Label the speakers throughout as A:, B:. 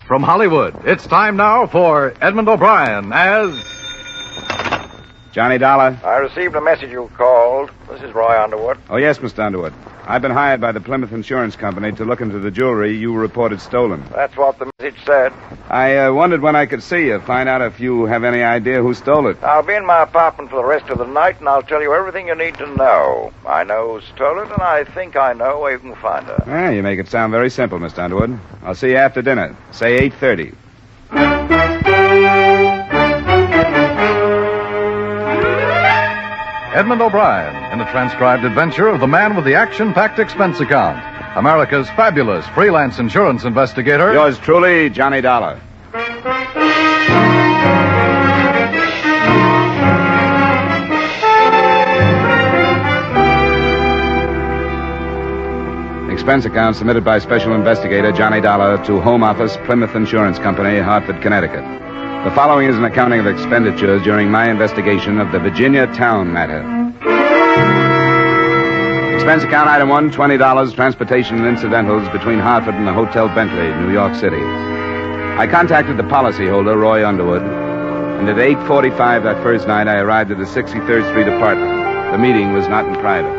A: From Hollywood, it's time now for Edmund O'Brien as...
B: Johnny Dollar?
C: I received a message you called. This is Roy Underwood.
B: Oh, yes, Mr. Underwood. I've been hired by the Plymouth Insurance Company to look into the jewelry you reported stolen.
C: That's what the message said.
B: I wondered when I could see you, find out if you have any idea who stole it.
C: I'll be in my apartment for the rest of the night, and I'll tell you everything you need to know. I know who stole it, and I think I know where you can find her.
B: You make it sound very simple, Mr. Underwood. I'll see you after dinner. Say 8:30.
A: Edmund O'Brien in the transcribed adventure of the man with the action-packed expense account. America's fabulous freelance insurance investigator.
B: Yours truly, Johnny Dollar. Expense account submitted by Special Investigator Johnny Dollar to Home Office, Plymouth Insurance Company, Hartford, Connecticut. The following is an accounting of expenditures during my investigation of the Virginia Town matter. Expense account item 1, $20, transportation and incidentals between Hartford and the Hotel Bentley, New York City. I contacted the policyholder, Roy Underwood, and at 8:45 that first night I arrived at the 63rd Street apartment. The meeting was not in private.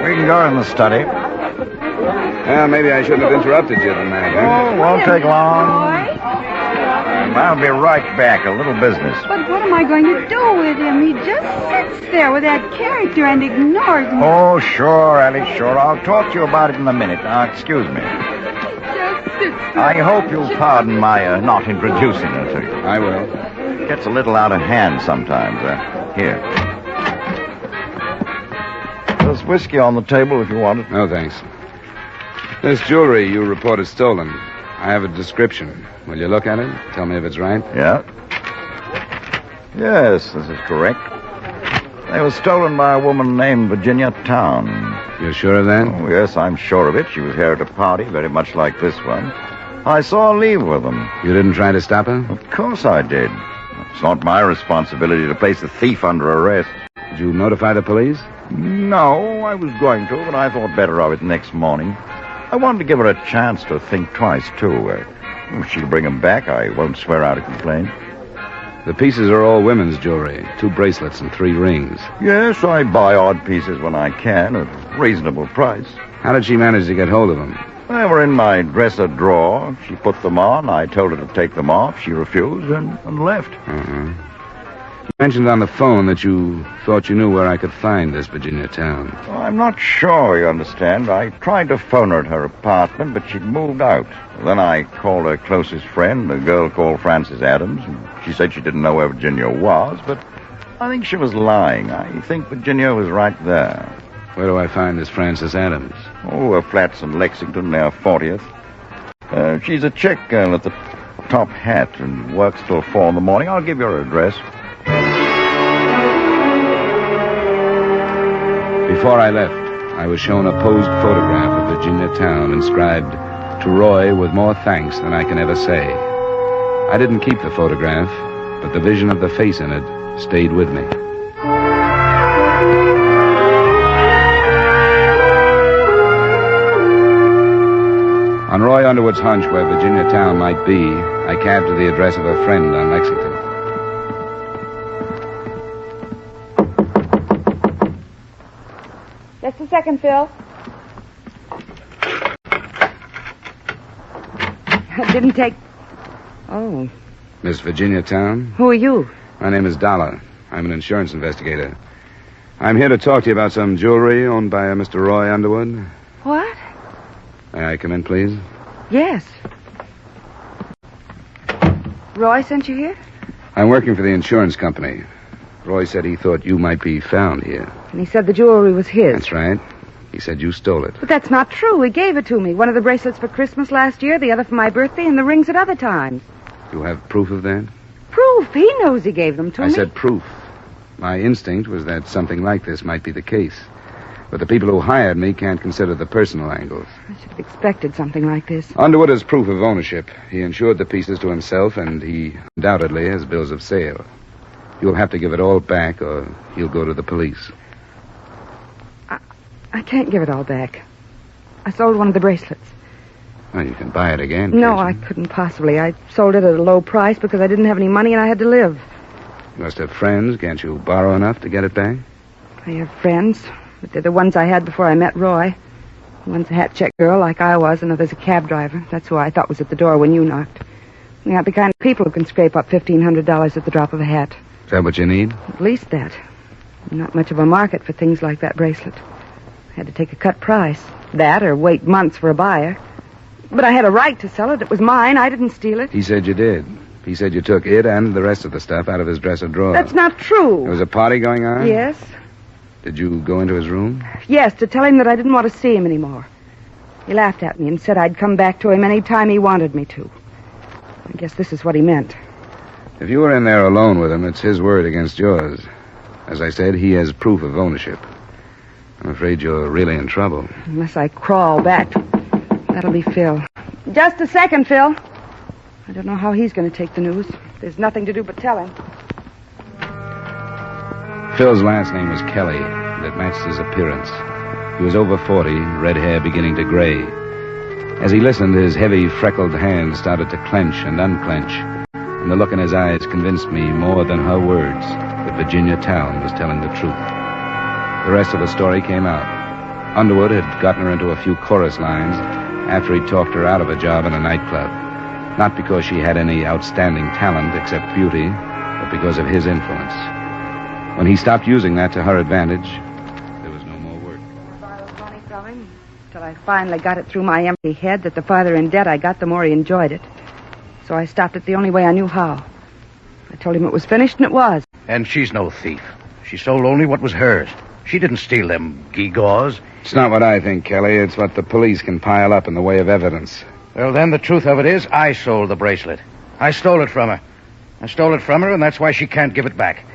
C: We can go in the study.
B: Well, maybe I shouldn't have interrupted you tonight, huh?
C: Oh, won't take long. I'll be right back. A little business.
D: But what am I going to do with him? He just sits there with that character and ignores me.
C: Oh, sure, Ellie, sure. I'll talk to you about it in a minute. Now, excuse me.
D: Just sits there.
C: I hope you'll pardon my not introducing her to you.
B: I will.
C: It gets a little out of hand sometimes. Here. There's whiskey on the table if you want it.
B: No, thanks. This jewelry you reported stolen. I have a description. Will you look at it? Tell me if it's right.
C: Yeah. Yes, this is correct. They were stolen by a woman named Virginia Town.
B: You're sure of that?
C: Oh, yes, I'm sure of it. She was here at a party, very much like this one. I saw her leave with them.
B: You didn't try to stop her?
C: Of course I did. It's not my responsibility to place a thief under arrest.
B: Did you notify the police?
C: No, I was going to, but I thought better of it next morning. I wanted to give her a chance to think twice, too. If she'll bring them back, I won't swear out a complaint.
B: The pieces are all women's jewelry. 2 bracelets and 3 rings.
C: Yes, I buy odd pieces when I can, at a reasonable price.
B: How did she manage to get hold of them?
C: They were in my dresser drawer. She put them on. I told her to take them off. She refused and left.
B: Uh-huh. You mentioned on the phone that you thought you knew where I could find this Virginia Town.
C: Well, I'm not sure, you understand. I tried to phone her at her apartment, but she'd moved out. Then I called her closest friend, a girl called Frances Adams. And she said she didn't know where Virginia was, but I think she was lying. I think Virginia was right there.
B: Where do I find this Frances Adams?
C: Oh, her flat's in Lexington, near 40th. She's a chick girl at the top hat and works till 4 in the morning. I'll give you her address.
B: Before I left, I was shown a posed photograph of Virginia Town inscribed, "To Roy with more thanks than I can ever say." I didn't keep the photograph, but the vision of the face in it stayed with me. On Roy Underwood's hunch where Virginia Town might be, I cabbed to the address of a friend on Lexington.
D: Just a second, Phil. It didn't take... Oh.
B: Miss Virginia Town?
D: Who are you?
B: My name is Dollar. I'm an insurance investigator. I'm here to talk to you about some jewelry owned by a Mr. Roy Underwood.
D: What?
B: May I come in, please?
D: Yes. Roy sent you here?
B: I'm working for the insurance company. Roy said he thought you might be found here.
D: And he said the jewelry was his.
B: That's right. He said you stole it.
D: But that's not true. He gave it to me. One of the bracelets for Christmas last year, the other for my birthday, and the rings at other times.
B: You have proof of that?
D: Proof? He knows he gave them to me.
B: I said proof. My instinct was that something like this might be the case. But the people who hired me can't consider the personal angles.
D: I should have expected something like this.
B: Underwood has proof of ownership. He insured the pieces to himself, and he undoubtedly has bills of sale. You'll have to give it all back, or he'll go to the police.
D: I can't give it all back. I sold one of the bracelets.
B: Well, you can buy it again.
D: No, I
B: can't you?
D: couldn't possibly. I sold it at a low price because I didn't have any money and I had to live.
B: You must have friends. Can't you borrow enough to get it back?
D: I have friends, but they're the ones I had before I met Roy. One's a hat-check girl like I was, another's a cab driver. That's who I thought was at the door when you knocked. They aren't the kind of people who can scrape up $1,500 at the drop of a hat.
B: Is that what you need?
D: At least that. Not much of a market for things like that bracelet. I had to take a cut price. That or wait months for a buyer. But I had a right to sell it. It was mine. I didn't steal it.
B: He said you did. He said you took it and the rest of the stuff out of his dresser drawer.
D: That's not true.
B: There was a party going on?
D: Yes.
B: Did you go into his room?
D: Yes, to tell him that I didn't want to see him anymore. He laughed at me and said I'd come back to him any time he wanted me to. I guess this is what he meant.
B: If you were in there alone with him, it's his word against yours. As I said, he has proof of ownership. I'm afraid you're really in trouble.
D: Unless I crawl back. That'll be Phil. Just a second, Phil. I don't know how he's going to take the news. There's nothing to do but tell him.
B: Phil's last name was Kelly, and it matched his appearance. He was over 40, red hair beginning to gray. As he listened, his heavy, freckled hands started to clench and unclench, and the look in his eyes convinced me more than her words that Virginia Town was telling the truth. The rest of the story came out. Underwood had gotten her into a few chorus lines after he'd talked her out of a job in a nightclub. Not because she had any outstanding talent except beauty, but because of his influence. When he stopped using that to her advantage, there was no more work.
D: I borrowed money from him till I finally got it through my empty head that the farther in debt I got, the more he enjoyed it. So I stopped it the only way I knew how. I told him it was finished, and it was.
E: And she's no thief. She sold only what was hers. She didn't steal them gewgaws.
B: It's not what I think, Kelly. It's what the police can pile up in the way of evidence.
E: Well, then the truth of it is, I sold the bracelet. I stole it from her. I stole it from her, and that's why she can't give it back.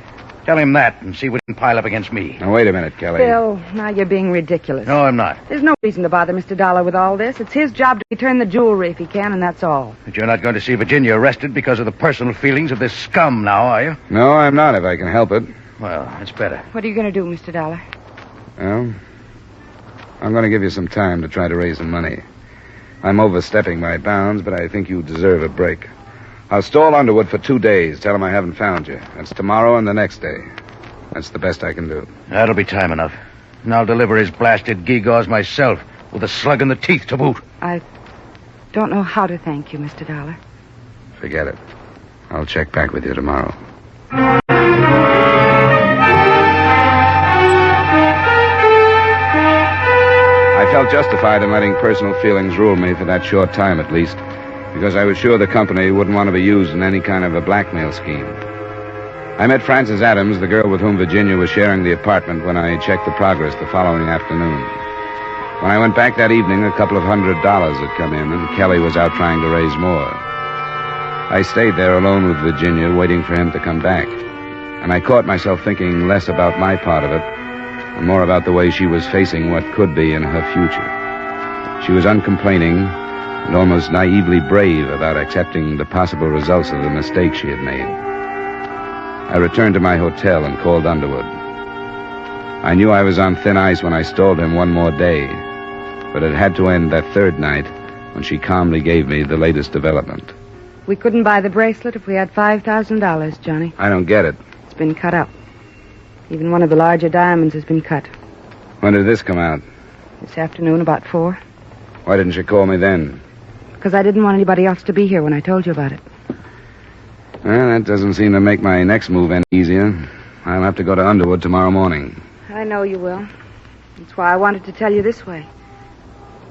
E: Tell him that and see what he can pile up against me.
B: Now, wait a minute, Kelly.
D: Phil, now you're being ridiculous.
E: No, I'm not.
D: There's no reason to bother Mr. Dollar with all this. It's his job to return the jewelry if he can, and that's all.
E: But you're not going to see Virginia arrested because of the personal feelings of this scum now, are you?
B: No, I'm not, if I can help it.
E: Well, it's better.
D: What are you going to do, Mr. Dollar?
B: Well, I'm going to give you some time to try to raise some money. I'm overstepping my bounds, but I think you deserve a break. I'll stall Underwood for 2 days. Tell him I haven't found you. That's tomorrow and the next day. That's the best I can do.
E: That'll be time enough. And I'll deliver his blasted gewgaws myself, with a slug in the teeth to boot.
D: I don't know how to thank you, Mr. Dollar.
B: Forget it. I'll check back with you tomorrow. I felt justified in letting personal feelings rule me for that short time, at least, because I was sure the company wouldn't want to be used in any kind of a blackmail scheme. I met Frances Adams, the girl with whom Virginia was sharing the apartment, when I checked the progress the following afternoon. When I went back that evening, a couple of $100 had come in, and Kelly was out trying to raise more. I stayed there alone with Virginia, waiting for him to come back. And I caught myself thinking less about my part of it, and more about the way she was facing what could be in her future. She was uncomplaining and almost naively brave about accepting the possible results of the mistake she had made. I returned to my hotel and called Underwood. I knew I was on thin ice when I stalled him one more day, but it had to end that third night when she calmly gave me the latest development.
D: We couldn't buy the bracelet if we had $5,000, Johnny.
B: I don't get it.
D: It's been cut up. Even one of the larger diamonds has been cut.
B: When did this come out?
D: This afternoon, about 4.
B: Why didn't you call me then?
D: Because I didn't want anybody else to be here when I told you about it.
B: Well, that doesn't seem to make my next move any easier. I'll have to go to Underwood tomorrow morning.
D: I know you will. That's why I wanted to tell you this way.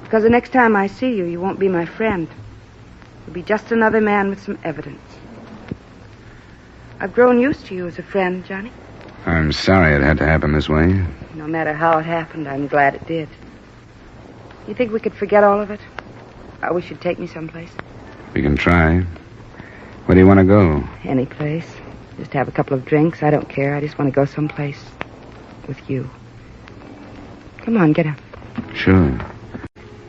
D: Because the next time I see you, you won't be my friend. You'll be just another man with some evidence. I've grown used to you as a friend, Johnny.
B: I'm sorry it had to happen this way.
D: No matter how it happened, I'm glad it did. You think we could forget all of it? I wish you'd take me someplace.
B: We can try. Where do you want to go?
D: Any place. Just have a couple of drinks. I don't care. I just want to go someplace with you. Come on, get up.
B: Sure.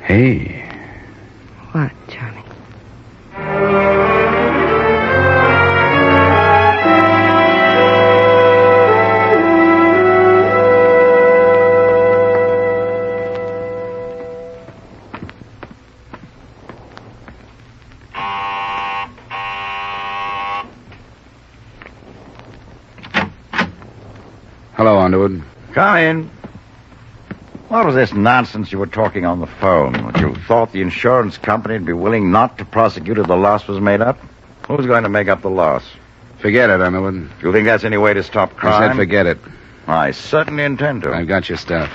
B: Hey.
D: What, Johnny?
B: Underwood.
C: Come in. What was this nonsense you were talking on the phone? That you thought the insurance company would be willing not to prosecute if the loss was made up? Who's going to make up the loss?
B: Forget it, Underwood.
C: Do you think that's any way to stop crime?
B: I said forget it.
C: I certainly intend to.
B: I've got your stuff.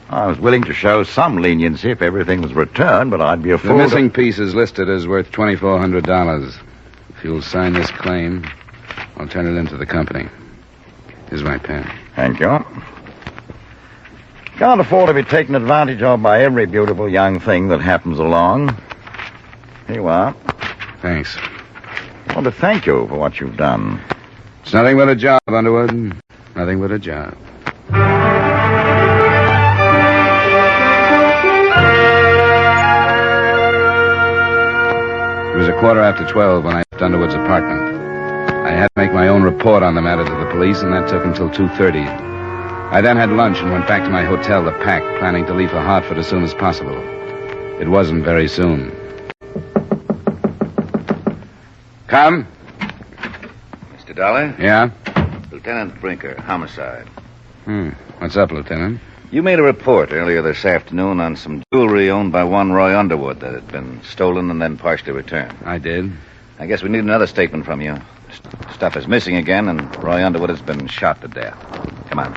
C: I was willing to show some leniency if everything was returned, but I'd be a
B: The
C: fool.
B: missing piece is listed as worth $2,400. If you'll sign this claim, I'll turn it into the company. Here's my pen.
C: Thank you. Can't afford to be taken advantage of by every beautiful young thing that happens along. Here you are.
B: Thanks.
C: I want to thank you for what you've done.
B: It's nothing but a job, Underwood. Nothing but a job. It was 12:15 when I left Underwood's apartment. I had to make my own report on the matter to the police, and that took until 2:30. I then had lunch and went back to my hotel to pack, planning to leave for Hartford as soon as possible. It wasn't very soon. Come.
E: Mr. Dollar?
B: Yeah?
E: Lieutenant Brinker, homicide.
B: What's up, Lieutenant?
E: You made a report earlier this afternoon on some jewelry owned by one Roy Underwood that had been stolen and then partially returned.
B: I did.
E: I guess we need another statement from you. Stuff is missing again, and Roy Underwood has been shot to death. Come on.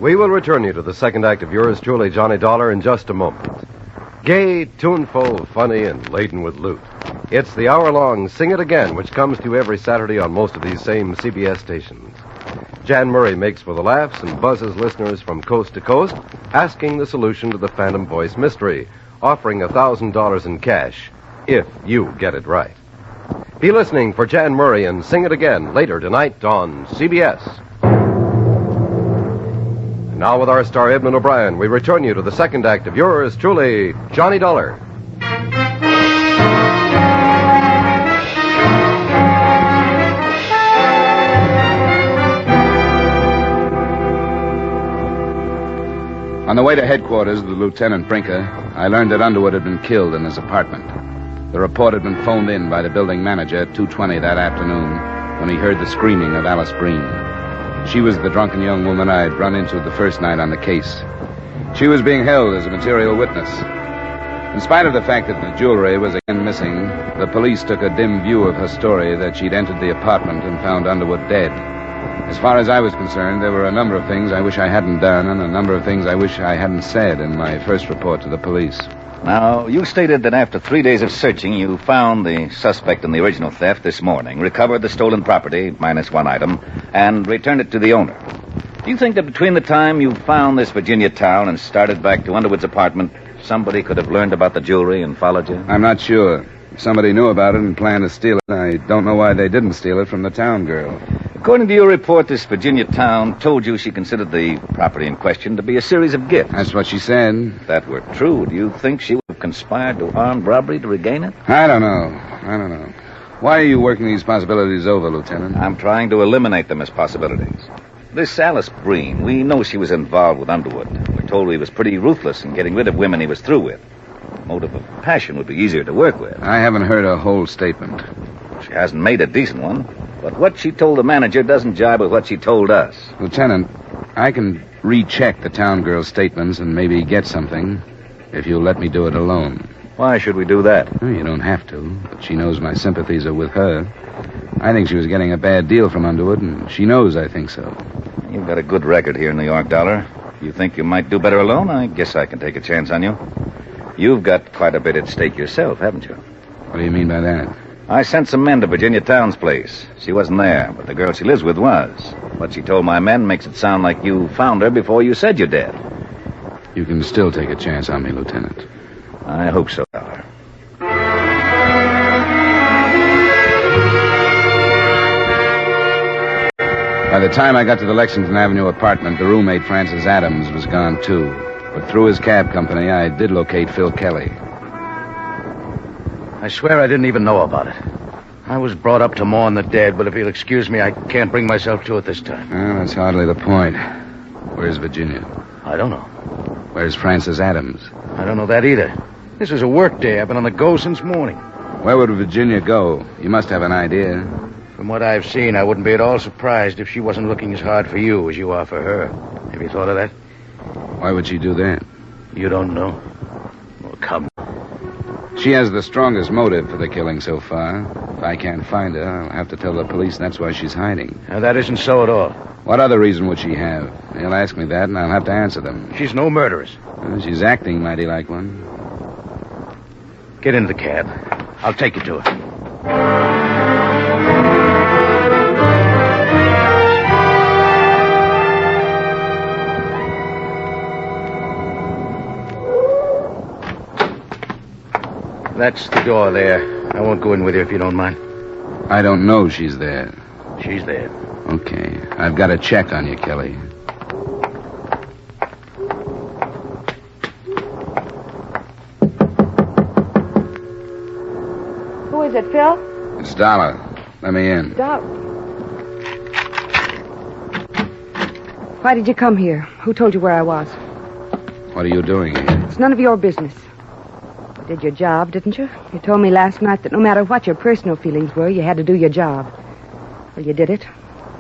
F: We will return you to the second act of yours truly, Johnny Dollar, in just a moment. Gay, tuneful, funny, and laden with loot. It's the hour-long Sing It Again, which comes to you every Saturday on most of these same CBS stations. Jan Murray makes for the laughs and buzzes listeners from coast to coast, asking the solution to the Phantom Voice mystery, offering $1,000 in cash, if you get it right. Be listening for Jan Murray and Sing It Again later tonight on CBS. Now, with our star Edmund O'Brien, we return you to the second act of yours truly, Johnny Dollar.
B: On the way to headquarters with Lieutenant Brinker, I learned that Underwood had been killed in his apartment. The report had been phoned in by the building manager at 2:20 that afternoon when he heard the screaming of Alice Breen. She was the drunken young woman I'd run into the first night on the case. She was being held as a material witness. In spite of the fact that the jewelry was again missing, the police took a dim view of her story that she'd entered the apartment and found Underwood dead. As far as I was concerned, there were a number of things I wish I hadn't done and a number of things I wish I hadn't said in my first report to the police.
E: Now, you stated that after 3 days of searching, you found the suspect in the original theft this morning, recovered the stolen property, minus one item, and returned it to the owner. Do you think that between the time you found this Virginia town and started back to Underwood's apartment, somebody could have learned about the jewelry and followed you?
B: I'm not sure. If somebody knew about it and planned to steal it, I don't know why they didn't steal it from the town girl.
E: According to your report, this Virginia town told you she considered the property in question to be a series of gifts.
B: That's what she said.
E: If that were true, do you think she would have conspired to armed robbery to regain it?
B: I don't know. Why are you working these possibilities over, Lieutenant?
E: I'm trying to eliminate them as possibilities. This Alice Breen, we know she was involved with Underwood. We're told he was pretty ruthless in getting rid of women he was through with. The motive of passion would be easier to work with.
B: I haven't heard a whole statement.
E: She hasn't made a decent one, but what she told the manager doesn't jibe with what she told us.
B: Lieutenant, I can recheck the town girl's statements and maybe get something if you'll let me do it alone.
E: Why should we do that?
B: Well, you don't have to, but she knows my sympathies are with her. I think she was getting a bad deal from Underwood, and she knows I think so.
E: You've got a good record here in New York, Dollar. You think you might do better alone? I guess I can take a chance on you. You've got quite a bit at stake yourself, haven't you?
B: What do you mean by that?
E: I sent some men to Virginia Town's place. She wasn't there, but the girl she lives with was. What she told my men makes it sound like you found her before you said you did.
B: You can still take a chance on me, Lieutenant.
E: I hope so, Dollar.
B: By the time I got to the Lexington Avenue apartment, the roommate, Francis Adams, was gone, too. But through his cab company, I did locate Phil Kelly.
E: I swear I didn't even know about it.
G: I was brought up to mourn the dead, but if you'll excuse me, I can't bring myself to it this time.
B: Well, that's hardly the point. Where's Virginia?
G: I don't know.
B: Where's Francis Adams?
G: I don't know that either. This is a work day. I've been on the go since morning.
B: Where would Virginia go? You must have an idea.
G: From what I've seen, I wouldn't be at all surprised if she wasn't looking as hard for you as you are for her. Have you thought of that?
B: Why would she do that?
G: You don't know? Well, come.
B: She has the strongest motive for the killing so far. If I can't find her, I'll have to tell the police that's why she's hiding.
G: Now, that isn't so at all.
B: What other reason would she have? They'll ask me that, and I'll have to answer them.
G: She's no murderess.
B: Well, she's acting mighty like one.
G: Get into the cab. I'll take you to her. That's the door there. I won't go in with you if you don't mind.
B: I don't know she's there.
G: She's there.
B: Okay. I've got a check on you, Kelly.
D: Who is it, Phil?
B: It's Dollar. Let me in.
D: Why did you come here? Who told you where I was?
B: What are you doing here?
D: It's none of your business. You did your job, didn't you? You told me last night that no matter what your personal feelings were, you had to do your job. Well, you did it.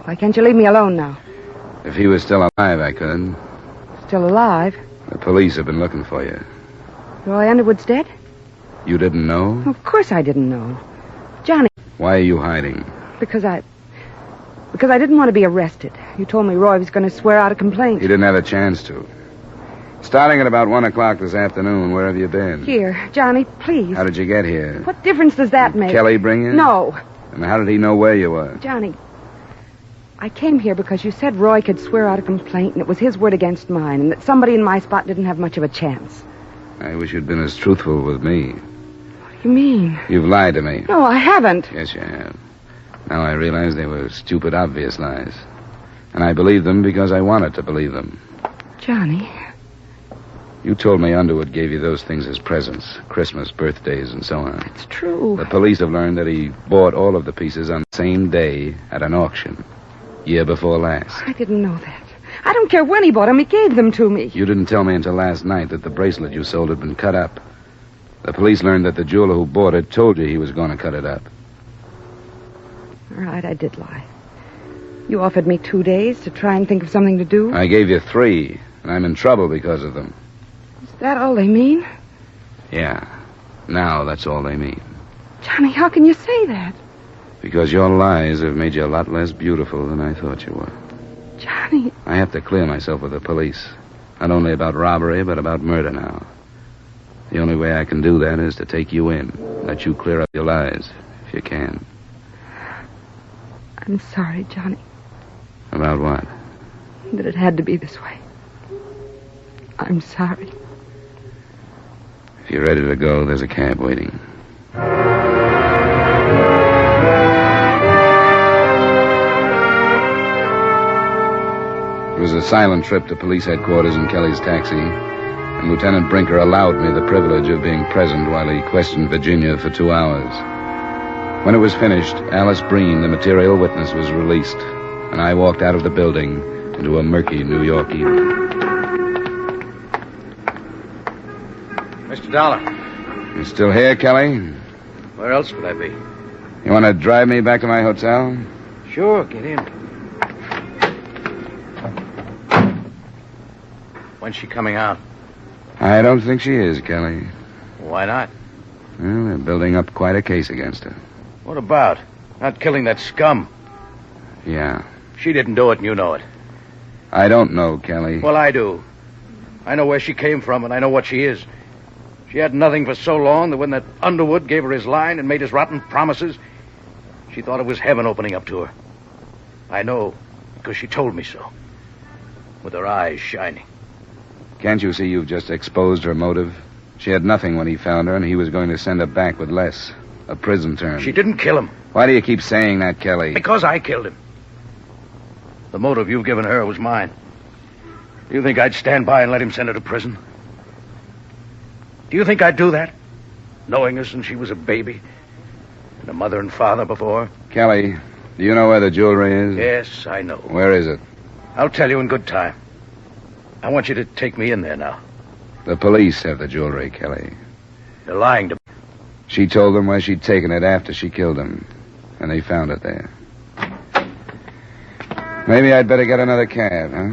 D: Why can't you leave me alone now?
B: If he was still alive, I could.
D: Still alive?
B: The police have been looking for you.
D: Roy Underwood's dead?
B: You didn't know?
D: Of course I didn't know. Johnny.
B: Why are you hiding?
D: Because I didn't want to be arrested. You told me Roy was going to swear out a complaint.
B: He didn't have a chance to. Starting at about 1 o'clock this afternoon, where have you been?
D: Here, Johnny, please.
B: How did you get here?
D: What difference does that make?
B: Kelly bring you?
D: No.
B: And how did he know where you were?
D: Johnny, I came here because you said Roy could swear out a complaint, and it was his word against mine, and that somebody in my spot didn't have much of a chance.
B: I wish you'd been as truthful with me.
D: What do you mean?
B: You've lied to me.
D: No, I haven't.
B: Yes, you have. Now I realize they were stupid, obvious lies. And I believed them because I wanted to believe them.
D: Johnny.
B: You told me Underwood gave you those things as presents. Christmas, birthdays, and so on.
D: It's true.
B: The police have learned that he bought all of the pieces on the same day at an auction. Year before last.
D: I didn't know that. I don't care when he bought them. He gave them to me.
B: You didn't tell me until last night that the bracelet you sold had been cut up. The police learned that the jeweler who bought it told you he was going to cut it up.
D: All right, I did lie. You offered me 2 days to try and think of something to do.
B: I gave you 3, and I'm in trouble because of them.
D: Is that all they mean?
B: Yeah. Now that's all they mean.
D: Johnny, how can you say that?
B: Because your lies have made you a lot less beautiful than I thought you were.
D: Johnny.
B: I have to clear myself with the police. Not only about robbery, but about murder now. The only way I can do that is to take you in. Let you clear up your lies, if you can.
D: I'm sorry, Johnny,
B: About what?
D: that it had to be this way. I'm sorry.
B: If you're ready to go, there's a cab waiting. It was a silent trip to police headquarters in Kelly's taxi, and Lieutenant Brinker allowed me the privilege of being present while he questioned Virginia for 2 hours. When it was finished, Alice Breen, the material witness, was released, and I walked out of the building into a murky New York evening.
G: Mr. Dollar.
B: You still here, Kelly?
G: Where else would I be?
B: You want to drive me back to my hotel?
G: Sure, get in. When's she coming out?
B: I don't think she is, Kelly.
G: Why not?
B: Well, they're building up quite a case against her.
G: What about? Not killing that scum.
B: Yeah.
G: She didn't do it, and you know it.
B: I don't know, Kelly.
G: Well, I do. I know where she came from, and I know what she is. She had nothing for so long that when that Underwood gave her his line and made his rotten promises, she thought it was heaven opening up to her. I know, because she told me so. With her eyes shining.
B: Can't you see you've just exposed her motive? She had nothing when he found her, and he was going to send her back with less. A prison term.
G: She didn't kill him.
B: Why do you keep saying that, Kelly?
G: Because I killed him. The motive you've given her was mine. Do you think I'd stand by and let him send her to prison? Do you think I'd do that? Knowing her since she was a baby? And a mother and father before.
B: Kelly, do you know where the jewelry is?
G: Yes, I know.
B: Where is it?
G: I'll tell you in good time. I want you to take me in there now.
B: The police have the jewelry, Kelly.
G: They're lying to me.
B: She told them where she'd taken it after she killed him. And they found it there. Maybe I'd better get another cab, huh?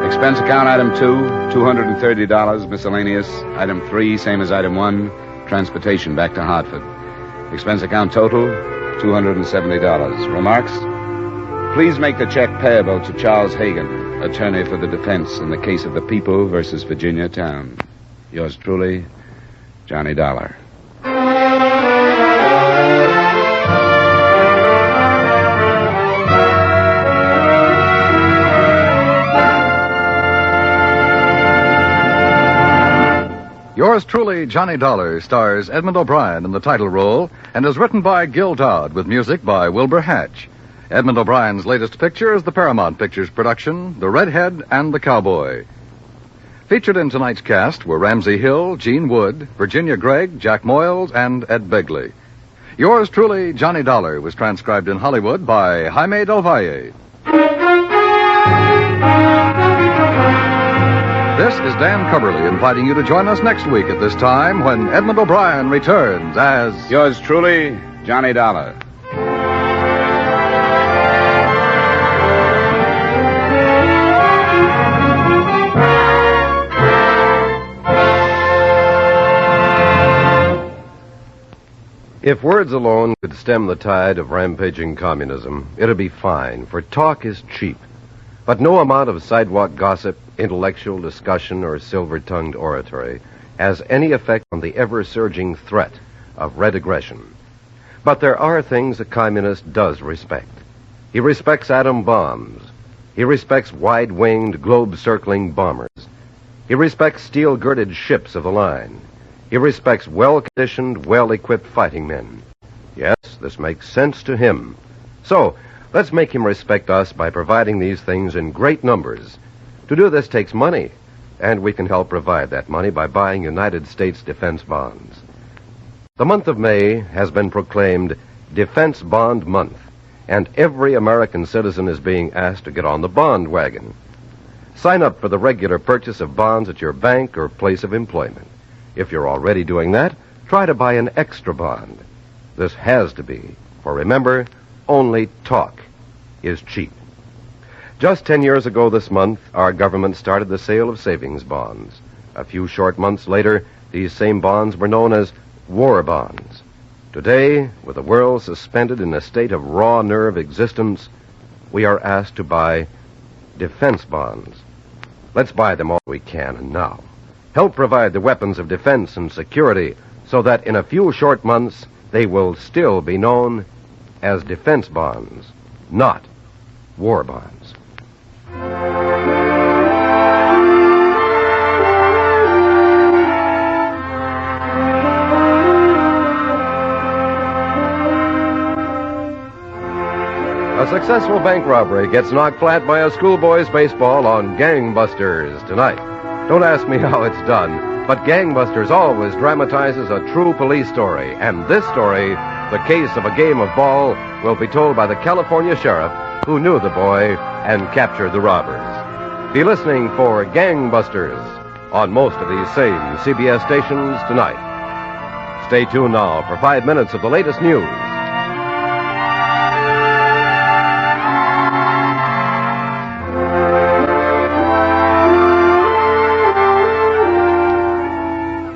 B: Expense account item 2, $230, miscellaneous. Item 3, same as item 1, transportation back to Hartford. Expense account total, $270. Remarks? Please make the check payable to Charles Hagan, attorney for the defense in the case of the People versus Virginia Town. Yours truly, Johnny Dollar.
A: Yours truly, Johnny Dollar, stars Edmund O'Brien in the title role and is written by Gil Dodd with music by Wilbur Hatch. Edmund O'Brien's latest picture is the Paramount Pictures production, The Redhead and the Cowboy. Featured in tonight's cast were Ramsey Hill, Gene Wood, Virginia Gregg, Jack Moyles, and Ed Begley. Yours truly, Johnny Dollar, was transcribed in Hollywood by Jaime Del Valle. This is Dan Cubberly inviting you to join us next week at this time when Edmund O'Brien returns as...
B: Yours truly, Johnny Dollar.
F: If words alone could stem the tide of rampaging communism, it'd be fine, for talk is cheap. But no amount of sidewalk gossip, intellectual discussion, or silver-tongued oratory has any effect on the ever-surging threat of red aggression. But there are things a communist does respect. He respects atom bombs. He respects wide-winged, globe-circling bombers. He respects steel-girded ships of the line. He respects well-conditioned, well-equipped fighting men. Yes, this makes sense to him. So, let's make him respect us by providing these things in great numbers. To do this takes money, and we can help provide that money by buying United States defense bonds. The month of May has been proclaimed Defense Bond Month, and every American citizen is being asked to get on the bond wagon. Sign up for the regular purchase of bonds at your bank or place of employment. If you're already doing that, try to buy an extra bond. This has to be, for remember, only talk is cheap. Just 10 years ago this month, our government started the sale of savings bonds. A few short months later, these same bonds were known as war bonds. Today, with the world suspended in a state of raw nerve existence, we are asked to buy defense bonds. Let's buy them all we can and now. Help provide the weapons of defense and security so that in a few short months they will still be known as defense bonds, not war bonds. A successful bank robbery gets knocked flat by a schoolboy's baseball on Gangbusters tonight. Don't ask me how it's done, but Gangbusters always dramatizes a true police story. And this story, the case of a game of ball, will be told by the California sheriff who knew the boy and captured the robbers. Be listening for Gangbusters on most of these same CBS stations tonight. Stay tuned now for 5 minutes of the latest news.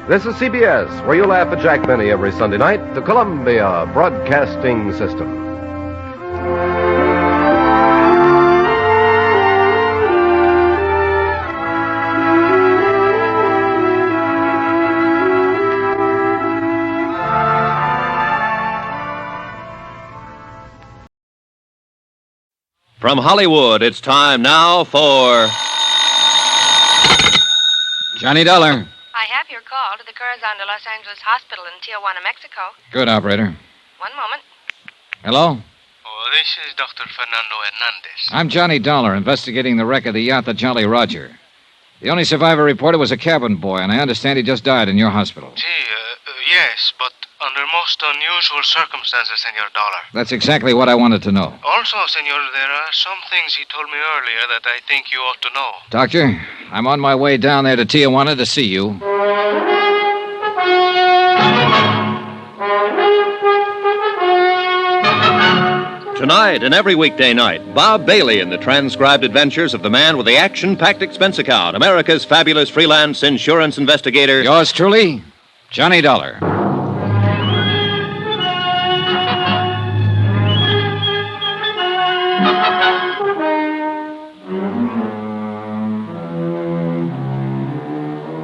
F: This is CBS, where you laugh at Jack Benny every Sunday night, the Columbia Broadcasting System.
H: From Hollywood, it's time now for
I: Johnny Dollar.
J: I have your call to the Corazon de Los Angeles Hospital in Tijuana, Mexico.
I: Good, operator.
J: One moment.
I: Hello?
J: Oh,
I: this is Dr. Fernando Hernandez.
K: I'm Johnny Dollar, investigating the wreck of the yacht, the Jolly Roger. The only survivor reported was a cabin boy, and I understand he just died in your hospital.
I: Yes, but under most unusual circumstances, Senor Dollar.
K: That's exactly what I wanted to know.
I: Also, Senor, there are some things he told me earlier that I think you ought to know.
K: Doctor, I'm on my way down there to Tijuana to see you.
H: Tonight and every weekday night, Bob Bailey in the transcribed adventures of the man with the action-packed expense account, America's fabulous freelance insurance investigator.
K: Yours truly, Johnny Dollar.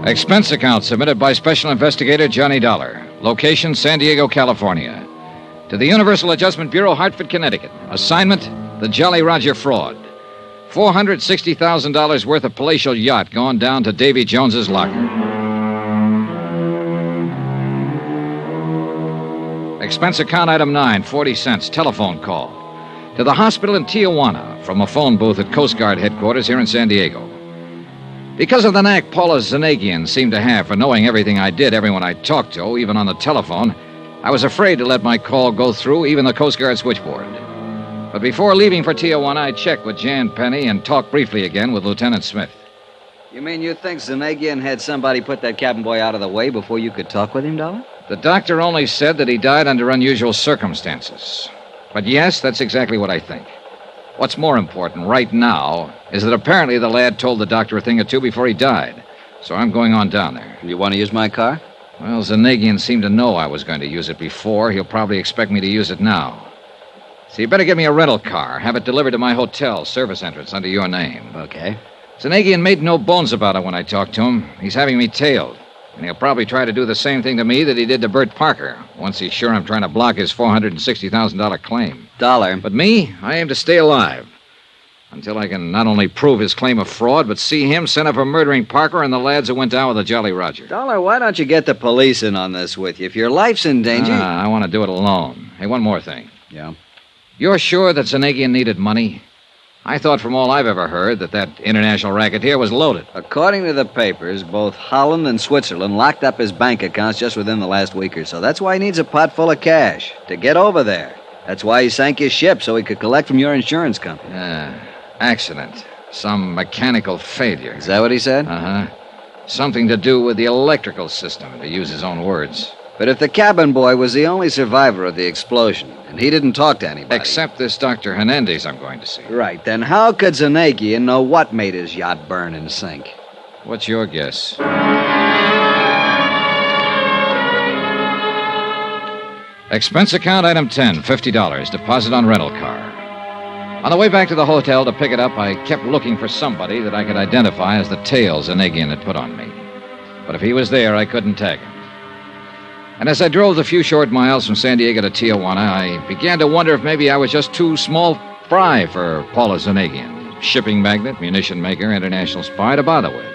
K: Expense account submitted by Special Investigator Johnny Dollar. Location, San Diego, California. To the Universal Adjustment Bureau, Hartford, Connecticut. Assignment, the Jolly Roger fraud. $460,000 worth of palatial yacht gone down to Davy Jones's locker. Expense account item 9, 40 cents, telephone call. To the hospital in Tijuana from a phone booth at Coast Guard headquarters here in San Diego. Because of the knack Paula Zanagian seemed to have for knowing everything I did, everyone I talked to, even on the telephone, I was afraid to let my call go through, even the Coast Guard switchboard. But before leaving for Tijuana, I checked with Jan Penny and talked briefly again with Lieutenant Smith.
L: You mean you think Zanagian had somebody put that cabin boy out of the way before you could talk with him, Dollar?
K: The doctor only said that he died under unusual circumstances. But yes, that's exactly what I think. What's more important right now is that apparently the lad told the doctor a thing or two before he died. So I'm going on down there.
L: You want to use my car?
K: Well, Zanagian seemed to know I was going to use it before. He'll probably expect me to use it now. So you better give me a rental car. Have it delivered to my hotel service entrance under your name.
L: Okay.
K: Zanagian made no bones about it when I talked to him. He's having me tailed. And he'll probably try to do the same thing to me that he did to Bert Parker, once he's sure I'm trying to block his $460,000 claim.
L: Dollar.
K: But me, I aim to stay alive. Until I can not only prove his claim of fraud, but see him sent up for murdering Parker and the lads who went down with the Jolly Roger.
L: Dollar, why don't you get the police in on this with you? If your life's in danger...
K: I want to do it alone. Hey, one more thing.
L: Yeah?
K: You're sure that Zanagian needed money? I thought from all I've ever heard that international racketeer was loaded.
L: According to the papers, both Holland and Switzerland locked up his bank accounts just within the last week or so. That's why he needs a pot full of cash to get over there. That's why he sank his ship, so he could collect from your insurance company.
K: Accident. Some mechanical failure.
L: Is that what he said?
K: Uh-huh. Something to do with the electrical system, to use his own words.
L: But if the cabin boy was the only survivor of the explosion, and he didn't talk to anybody...
K: Except this Dr. Hernandez I'm going to see.
L: Right, then how could Zanagian know what made his yacht burn and sink?
K: What's your guess? Expense account item 10, $50, deposit on rental car. On the way back to the hotel to pick it up, I kept looking for somebody that I could identify as the tail Zanagian had put on me. But if he was there, I couldn't tag him. And as I drove the few short miles from San Diego to Tijuana, I began to wonder if maybe I was just too small fry for Paula Zanagian, shipping magnate, munition maker, international spy to bother with.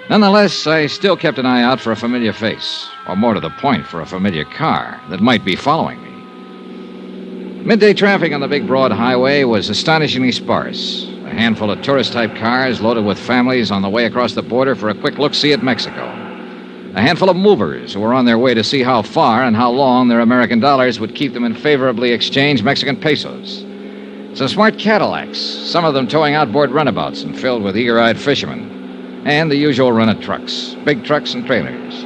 K: Nonetheless, I still kept an eye out for a familiar face, or more to the point, for a familiar car that might be following me. Midday traffic on the big broad highway was astonishingly sparse. A handful of tourist-type cars loaded with families on the way across the border for a quick look-see at Mexico. A handful of movers who were on their way to see how far and how long their American dollars would keep them in favorably exchanged Mexican pesos. Some smart Cadillacs, some of them towing outboard runabouts and filled with eager-eyed fishermen. And the usual run of trucks, big trucks and trailers.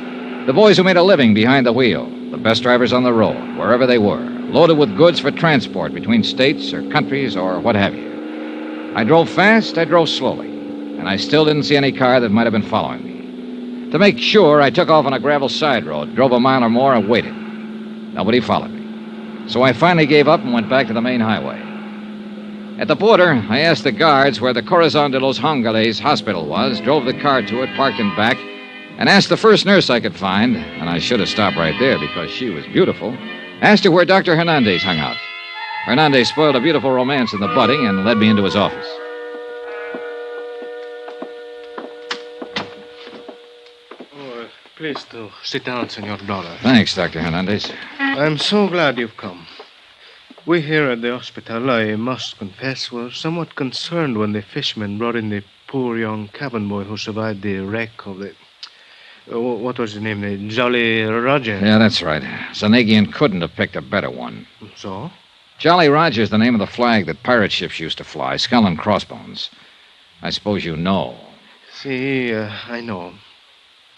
K: The boys who made a living behind the wheel, the best drivers on the road, wherever they were, loaded with goods for transport between states or countries or what have you. I drove fast, I drove slowly, and I still didn't see any car that might have been following me. To make sure, I took off on a gravel side road, drove a mile or more, and waited. Nobody followed me. So I finally gave up and went back to the main highway. At the border, I asked the guards where the Corazon de los Angeles hospital was, drove the car to it, parked in back, and asked the first nurse I could find, and I should have stopped right there because she was beautiful, asked her where Dr. Hernandez hung out. Hernandez spoiled a beautiful romance in the budding and led me into his office.
I: Please do. Sit down, Senor Dollar.
K: Thanks, Dr. Hernandez.
I: I'm so glad you've come. We here at the hospital, I must confess, were somewhat concerned when the fishermen brought in the poor young cabin boy who survived the wreck of the... what was his name? The Jolly Roger.
K: Yeah, that's right. Zanagian couldn't have picked a better one.
I: So?
K: Jolly Roger's the name of the flag that pirate ships used to fly, skull and crossbones. I suppose you know.
I: See, I know.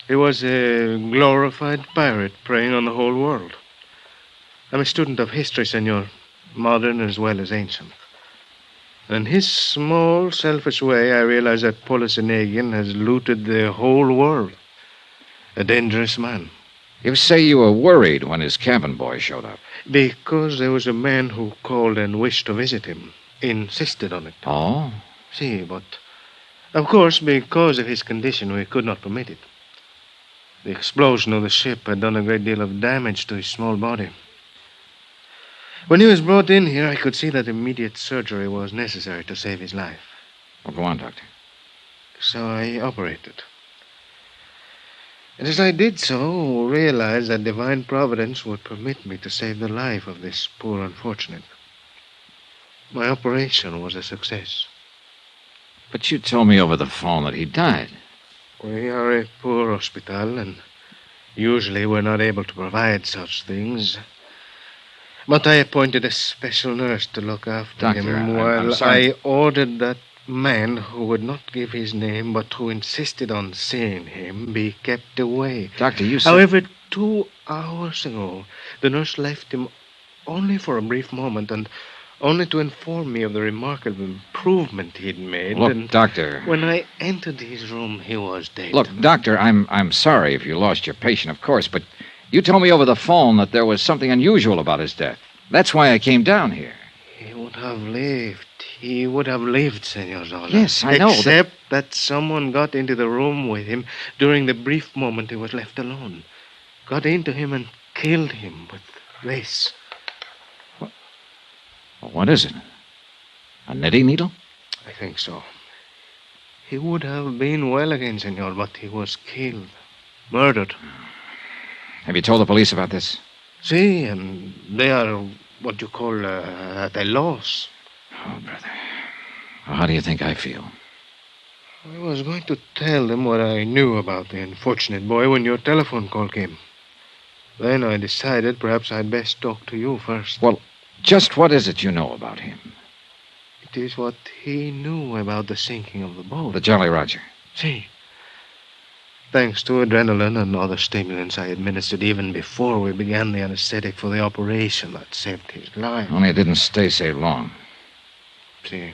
I: He was a glorified pirate preying on the whole world. I'm a student of history, senor, modern as well as ancient. In his small, selfish way, I realize that Paulus Zanagian has looted the whole world. A dangerous man.
K: You say you were worried when his cabin boy showed up.
I: Because there was a man who called and wished to visit him. Insisted on it.
K: Oh?
I: See, but... Of course, because of his condition, we could not permit it. The explosion of the ship had done a great deal of damage to his small body. When he was brought in here, I could see that immediate surgery was necessary to save his life.
K: Well, go on, Doctor.
I: So I operated. And as I did so, realized that divine providence would permit me to save the life of this poor unfortunate. My operation was a success.
K: But you told me over the phone that he died.
I: We are a poor hospital, and usually we're not able to provide such things. But I appointed a special nurse to look after
K: Doctor,
I: him
K: I'm
I: while
K: sorry.
I: I ordered that man who would not give his name but who insisted on seeing him be kept away.
K: Doctor, you said...
I: However, 2 hours ago, the nurse left him only for a brief moment and only to inform me of the remarkable improvement he'd made.
K: Look,
I: and
K: Doctor...
I: when I entered his room, he was dead.
K: Look, Doctor, I'm sorry if you lost your patient, of course, but you told me over the phone that there was something unusual about his death. That's why I came down here.
I: He would have lived. He would have lived, Senor Zola.
K: Yes, I know.
I: Except that someone got into the room with him during the brief moment he was left alone. Got into him and killed him with this.
K: What is it? A knitting needle?
I: I think so. He would have been well again, Senor, but he was killed. Murdered.
K: Have you told the police about this?
I: See, and they are what you call at a loss.
K: Oh, brother. Well, how do you think I feel?
I: I was going to tell them what I knew about the unfortunate boy when your telephone call came. Then I decided perhaps I'd best talk to you first.
K: Well, just what is it you know about him?
I: It is what he knew about the sinking of the boat.
K: The Jolly Roger.
I: See. Thanks to adrenaline and other stimulants I administered even before we began the anesthetic for the operation that saved his life.
K: Only it didn't stay so long.
I: See.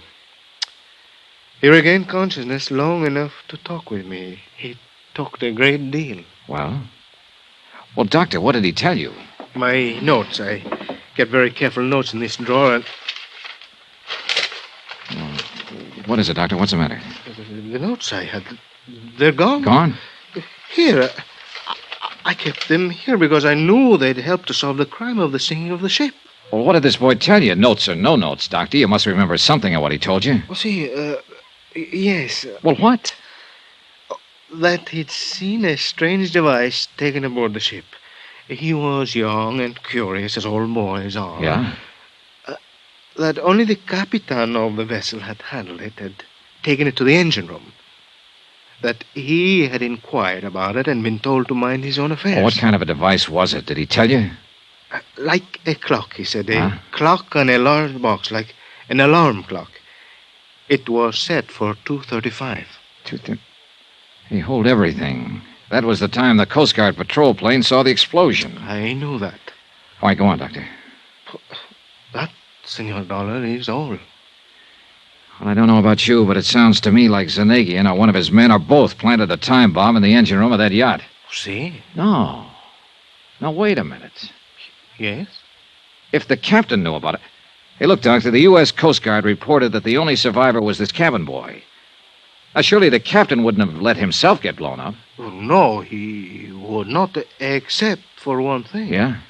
I: He regained consciousness long enough to talk with me. He talked a great deal.
K: Well? Well, Doctor, what did he tell you?
I: My notes. I kept very careful notes in this drawer. And
K: What is it, Doctor? What's the matter?
I: the notes I had, they're gone.
K: Gone?
I: Here. I kept them here because I knew they'd help to solve the crime of the sinking of the ship.
K: Well, what did this boy tell you? Notes or no notes, Doctor? You must remember something of what he told you.
I: Well, see, yes.
K: Well, what?
I: That he'd seen a strange device taken aboard the ship. He was young and curious, as all boys are.
K: Yeah?
I: That only the captain of the vessel had handled it, had taken it to the engine room. That he had inquired about it and been told to mind his own affairs.
K: Well, what kind of a device was it? Did he tell you?
I: Like a clock, he said. A clock on a large box, like an alarm clock. It was set for 2:35.
K: He hold everything. That was the time the Coast Guard patrol plane saw the explosion.
I: I knew that.
K: All right, go on, Doctor.
I: That, Senor Dollar, is all.
K: Well, I don't know about you, but it sounds to me like Zanagian or one of his men or both planted a time bomb in the engine room of that yacht.
I: See?
K: No. Now, wait a minute.
I: Yes?
K: If the captain knew about it... Hey, look, Doctor, the U.S. Coast Guard reported that the only survivor was this cabin boy. Now, surely the captain wouldn't have let himself get blown up.
I: Oh, no, he would not, except for one thing.
K: Yeah?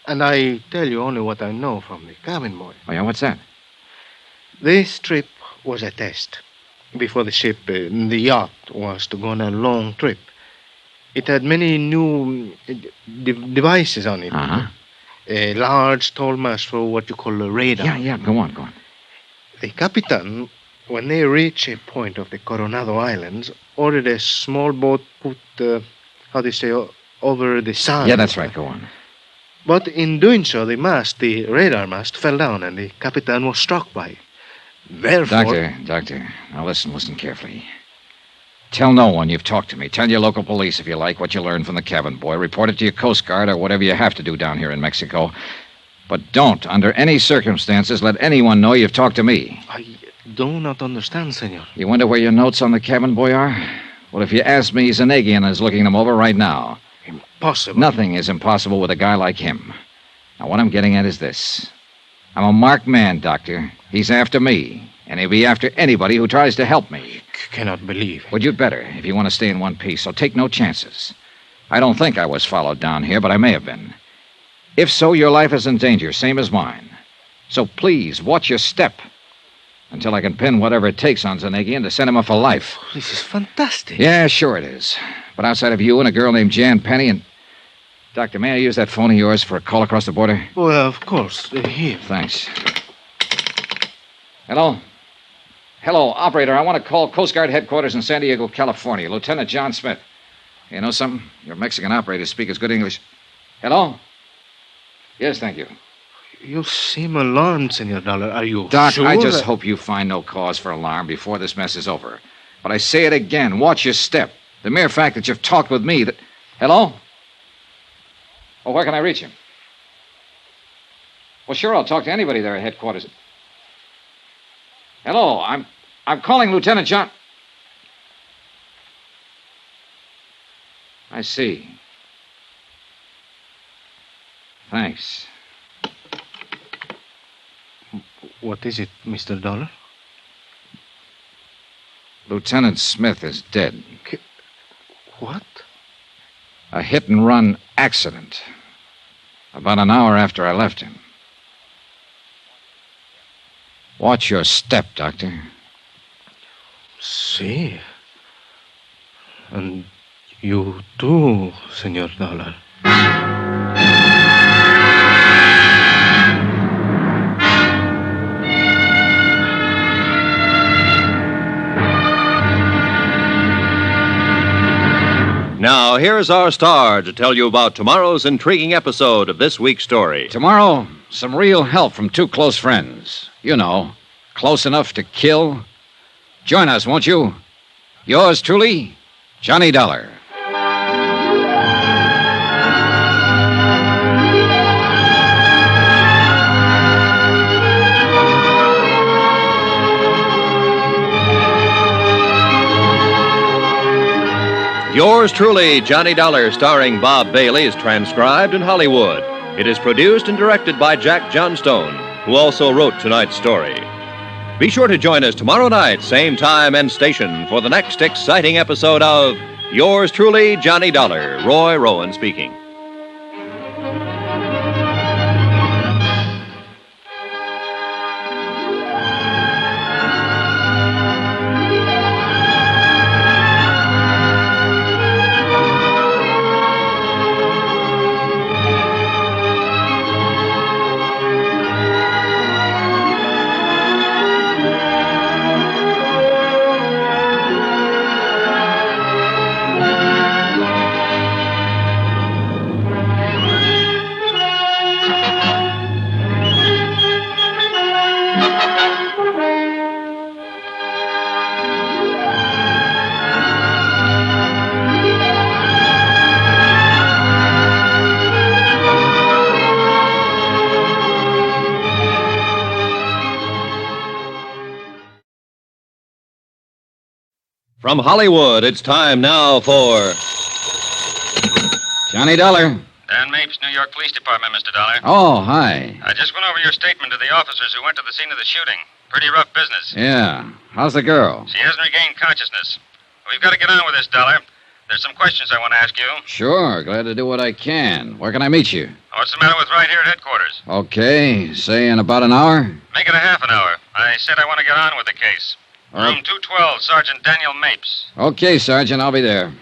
I: And I tell you only what I know from the cabin boy.
K: Oh, yeah, what's that?
I: This trip was a test. Before the ship, the yacht, was to go on a long trip. It had many new devices on it.
K: Uh-huh.
I: A large, tall mast for what you call a radar.
K: Yeah, go on.
I: The Capitan, when they reach a point of the Coronado Islands, ordered a small boat put, over the sand.
K: Yeah, that's right, go on.
I: But in doing so, the radar mast, fell down, and the Capitan was struck by it. Therefore...
K: Doctor, now listen carefully. Tell no one you've talked to me. Tell your local police, if you like, what you learned from the cabin boy. Report it to your Coast Guard or whatever you have to do down here in Mexico. But don't, under any circumstances, let anyone know you've talked to me.
I: I do not understand, senor.
K: You wonder where your notes on the cabin boy are? Well, if you ask me, Zanegian is looking them over right now.
I: Impossible.
K: Nothing is impossible with a guy like him. Now, what I'm getting at is this. I'm a marked man, Doctor. He's after me, and he'll be after anybody who tries to help me.
I: Cannot believe.
K: Well, you'd better, if you want to stay in one piece, so take no chances. I don't think I was followed down here, but I may have been. If so, your life is in danger, same as mine. So please, watch your step until I can pin whatever it takes on Zanegian to send him off for life.
I: This is fantastic.
K: Yeah, sure it is. But outside of you and a girl named Jan Penny and... Doctor, may I use that phone of yours for a call across the border?
I: Well, of course. Here.
K: Thanks. Hello? Hello, operator. I want to call Coast Guard headquarters in San Diego, California. Lieutenant John Smith. You know something? Your Mexican operators speak as good English. Hello? Yes, thank you.
I: You seem alarmed, Senor Dollar. Are you
K: Doc,
I: sure?
K: I just hope you find no cause for alarm before this mess is over. But I say it again. Watch your step. The mere fact that you've talked with me that... Hello? Oh, where can I reach him? Well, sure, I'll talk to anybody there at headquarters. Hello, I'm calling Lieutenant John... I see. Thanks.
I: What is it, Mr. Dollar?
K: Lieutenant Smith is dead.
I: What?
K: A hit-and-run accident. About an hour after I left him. Watch your step, Doctor.
I: See. And you too, Senor Dollar.
H: Now, here's our star to tell you about tomorrow's intriguing episode of this week's story.
K: Tomorrow, some real help from two close friends. You know, close enough to kill. Join us, won't you? Yours truly, Johnny Dollar.
H: Yours truly, Johnny Dollar, starring Bob Bailey, is transcribed in Hollywood. It is produced and directed by Jack Johnstone, who also wrote tonight's story. Be sure to join us tomorrow night, same time and station, for the next exciting episode of Yours truly, Johnny Dollar. Roy Rowan speaking. From Hollywood, it's time now for
K: Johnny Dollar.
M: Dan Mapes, New York Police Department, Mr. Dollar.
K: Oh, hi.
M: I just went over your statement to the officers who went to the scene of the shooting. Pretty rough business.
K: Yeah. How's the girl?
M: She hasn't regained consciousness. We've got to get on with this, Dollar. There's some questions I want to ask you.
K: Sure, glad to do what I can. Where can I meet you?
M: What's the matter with right here at headquarters?
K: Okay, say in about an hour.
M: Make it a half an hour. I said I want to get on with the case. Room 212, Sergeant Daniel Mapes.
K: Okay, Sergeant, I'll be there.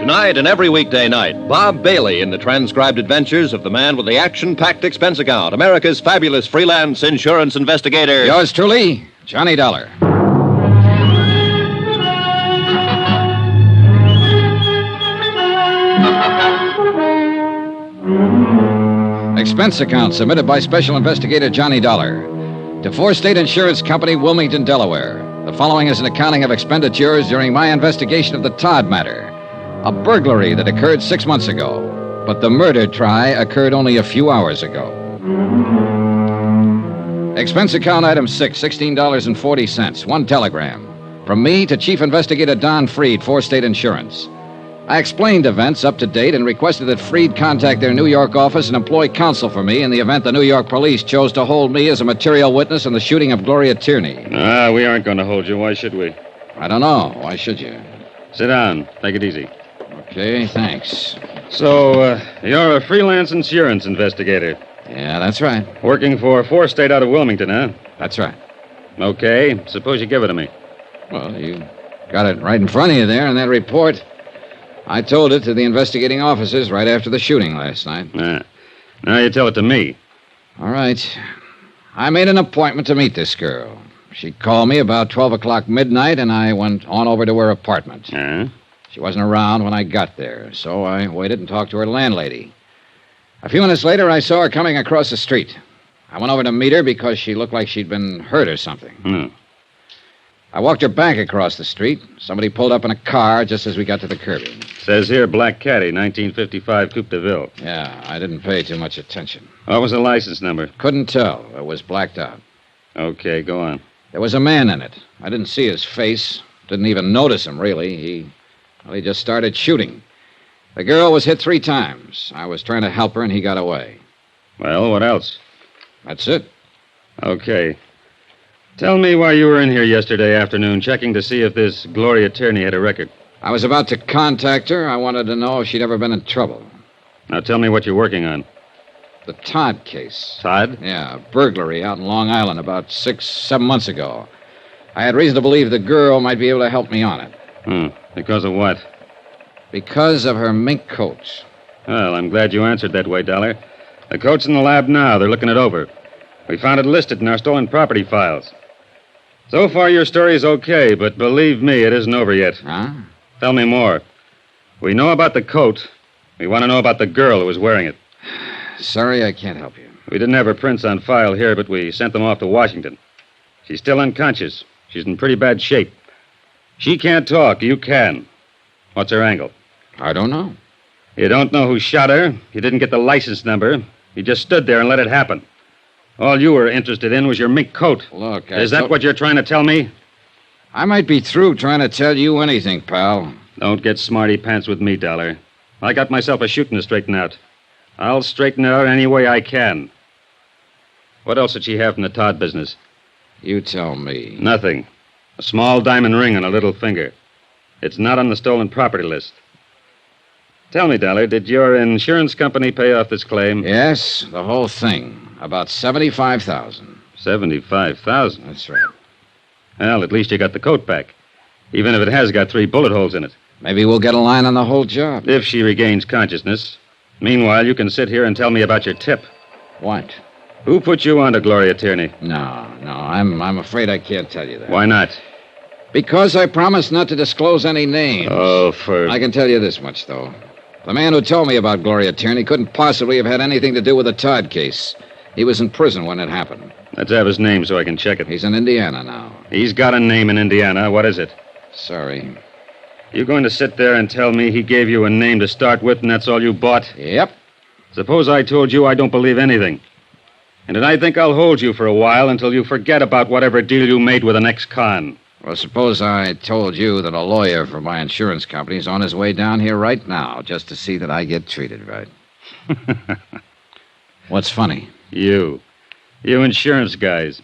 H: Tonight and every weekday night, Bob Bailey in the transcribed adventures of the man with the action-packed expense account, America's fabulous freelance insurance investigator.
K: Yours truly, Johnny Dollar. Expense account submitted by Special Investigator Johnny Dollar to Four State Insurance Company, Wilmington, Delaware. The following is an accounting of expenditures during my investigation of the Todd matter, a burglary that occurred 6 months ago, but the murder try occurred only a few hours ago. Expense account item 6, $16.40, one telegram. From me to Chief Investigator Don Freed, Four State Insurance. I explained events up to date and requested that Freed contact their New York office and employ counsel for me in the event the New York police chose to hold me as a material witness in the shooting of Gloria Tierney.
M: We aren't going to hold you. Why should we?
K: I don't know. Why should you?
M: Sit down. Take it easy.
K: Okay, thanks.
M: So, you're a freelance insurance investigator.
K: Yeah, that's right.
M: Working for Four State out of Wilmington, huh?
K: That's right.
M: Okay. Suppose you give it to me.
K: Well, you got it right in front of you there in that report. I told it to the investigating officers right after the shooting last night.
M: Now you tell it to me.
K: All right. I made an appointment to meet this girl. She called me about 12 o'clock midnight, and I went on over to her apartment. She wasn't around when I got there, so I waited and talked to her landlady. A few minutes later, I saw her coming across the street. I went over to meet her because she looked like she'd been hurt or something. I walked her back across the street. Somebody pulled up in a car just as we got to the curbing.
M: Says here, Black Caddy, 1955 Coupe de Ville.
K: Yeah, I didn't pay too much attention.
M: What was the license number?
K: Couldn't tell. It was blacked out.
M: Okay, go on.
K: There was a man in it. I didn't see his face. Didn't even notice him, really. He just started shooting. The girl was hit 3 times. I was trying to help her, and he got away.
M: Well, what else?
K: That's it.
M: Okay. Tell me why you were in here yesterday afternoon checking to see if this Gloria Tierney had a record.
K: I was about to contact her. I wanted to know if she'd ever been in trouble.
M: Now tell me what you're working on.
K: The Todd case.
M: Todd?
K: Yeah, a burglary out in Long Island about 7 months ago. I had reason to believe the girl might be able to help me on it.
M: Because of what?
K: Because of her mink coat.
M: Well, I'm glad you answered that way, Dollar. The coat's in the lab now. They're looking it over. We found it listed in our stolen property files. So far, your story is okay, but believe me, it isn't over yet.
K: Huh?
M: Tell me more. We know about the coat. We want to know about the girl who was wearing it.
K: Sorry, I can't help you.
M: We didn't have her prints on file here, but we sent them off to Washington. She's still unconscious. She's in pretty bad shape. She can't talk. You can. What's her angle?
K: I don't know.
M: You don't know who shot her. You didn't get the license number. You just stood there and let it happen. All you were interested in was your mink coat.
K: Look,
M: Is that what you're trying to tell me?
K: I might be through trying to tell you anything, pal.
M: Don't get smarty pants with me, Dollar. I got myself a shooting to straighten out. I'll straighten it out any way I can. What else did she have from the Todd business?
K: You tell me.
M: Nothing. A small diamond ring on a little finger. It's not on the stolen property list. Tell me, Dollar, did your insurance company pay off this claim?
K: Yes, the whole thing. About $75,000.
M: $75,000?
K: That's right.
M: Well, at least you got the coat back. Even if it has got 3 bullet holes in it.
K: Maybe we'll get a line on the whole job.
M: If she regains consciousness. Meanwhile, you can sit here and tell me about your tip.
K: What?
M: Who put you on to Gloria Tierney?
K: No, I'm afraid I can't tell you that.
M: Why not?
K: Because I promised not to disclose any names.
M: Oh,
K: I can tell you this much, though. The man who told me about Gloria Tierney couldn't possibly have had anything to do with the Todd case. He was in prison when it happened.
M: Let's have his name so I can check it.
K: He's in Indiana now.
M: He's got a name in Indiana. What is it?
K: Sorry.
M: You going to sit there and tell me he gave you a name to start with and that's all you bought?
K: Yep.
M: Suppose I told you I don't believe anything. And then I think I'll hold you for a while until you forget about whatever deal you made with an ex-con.
K: Well, suppose I told you that a lawyer for my insurance company is on his way down here right now just to see that I get treated right. What's funny?
M: You insurance guys.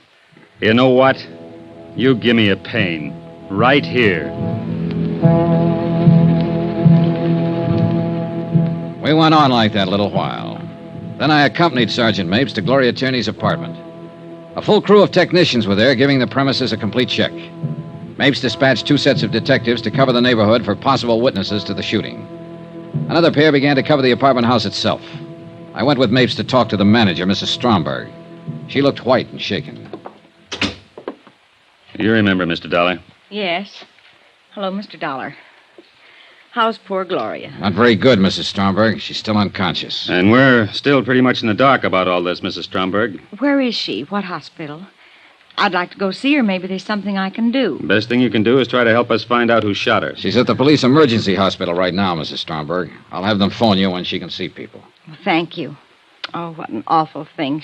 M: You know what? You give me a pain. Right here.
K: We went on like that a little while. Then I accompanied Sergeant Mapes to Gloria Tierney's apartment. A full crew of technicians were there, giving the premises a complete check. Mapes dispatched 2 sets of detectives to cover the neighborhood for possible witnesses to the shooting. Another pair began to cover the apartment house itself. I went with Mapes to talk to the manager, Mrs. Stromberg. She looked white and shaken.
M: You remember, Mr. Dollar?
J: Yes. Hello, Mr. Dollar. How's poor Gloria?
K: Not very good, Mrs. Stromberg. She's still unconscious.
M: And we're still pretty much in the dark about all this, Mrs. Stromberg.
J: Where is she? What hospital? I'd like to go see her. Maybe there's something I can do.
M: Best thing you can do is try to help us find out who shot her.
K: She's at the police emergency hospital right now, Mrs. Stromberg. I'll have them phone you when she can see people.
J: Well, thank you. Oh, what an awful thing.